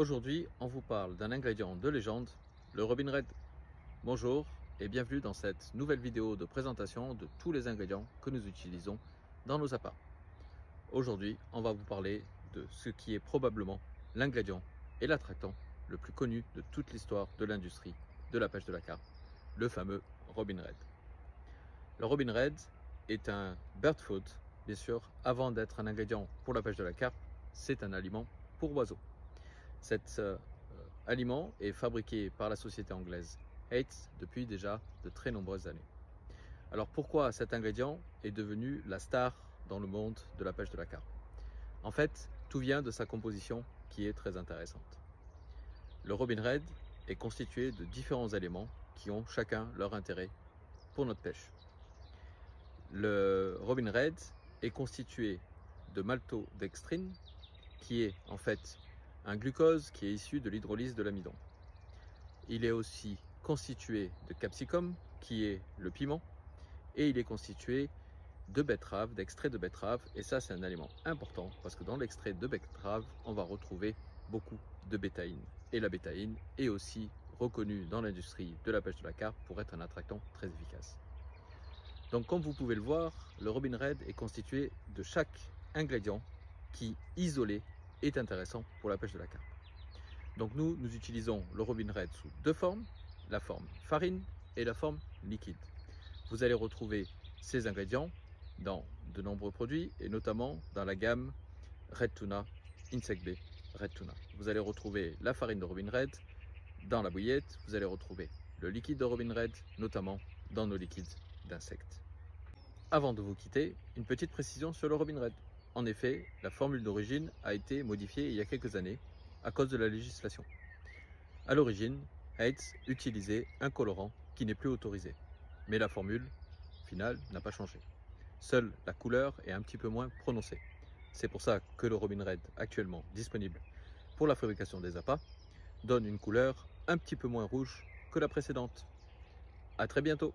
Aujourd'hui, on vous parle d'un ingrédient de légende, le Robin Red. Bonjour et bienvenue dans cette nouvelle vidéo de présentation de tous les ingrédients que nous utilisons dans nos appâts. Aujourd'hui, on va vous parler de ce qui est probablement l'ingrédient et l'attractant le plus connu de toute l'histoire de l'industrie de la pêche de la carpe, le fameux Robin Red. Le Robin Red est un bird food, bien sûr, avant d'être un ingrédient pour la pêche de la carpe, c'est un aliment pour oiseaux. Cet aliment est fabriqué par la société anglaise Hates depuis déjà de très nombreuses années. Alors pourquoi cet ingrédient est devenu la star dans le monde de la pêche de la carpe? En fait, tout vient de sa composition qui est très intéressante. Le Robin Red est constitué de différents éléments qui ont chacun leur intérêt pour notre pêche. Le Robin Red est constitué de maltodextrine, qui est en fait un glucose qui est issu de l'hydrolyse de l'amidon. Il est aussi constitué de capsicum, qui est le piment, et il est constitué de betterave, d'extrait de betterave, et ça c'est un aliment important parce que dans l'extrait de betterave, on va retrouver beaucoup de bétaïne. Et la bétaïne est aussi reconnue dans l'industrie de la pêche de la carpe pour être un attractant très efficace. Donc comme vous pouvez le voir, le Robin Red est constitué de chaque ingrédient qui, isolé, est intéressant pour la pêche de la carpe. Donc nous utilisons le Robin Red sous deux formes, la forme farine et la forme liquide. Vous allez retrouver ces ingrédients dans de nombreux produits et notamment dans la gamme Red Tuna, Insect Bay Red Tuna. Vous allez retrouver la farine de Robin Red dans la bouillette, vous allez retrouver le liquide de Robin Red, notamment dans nos liquides d'insectes. Avant de vous quitter, une petite précision sur le Robin Red. En effet, la formule d'origine a été modifiée il y a quelques années à cause de la législation. À l'origine, Hates utilisait un colorant qui n'est plus autorisé, mais la formule finale n'a pas changé. Seule la couleur est un petit peu moins prononcée. C'est pour ça que le Robin Red, actuellement disponible pour la fabrication des appâts, donne une couleur un petit peu moins rouge que la précédente. À très bientôt!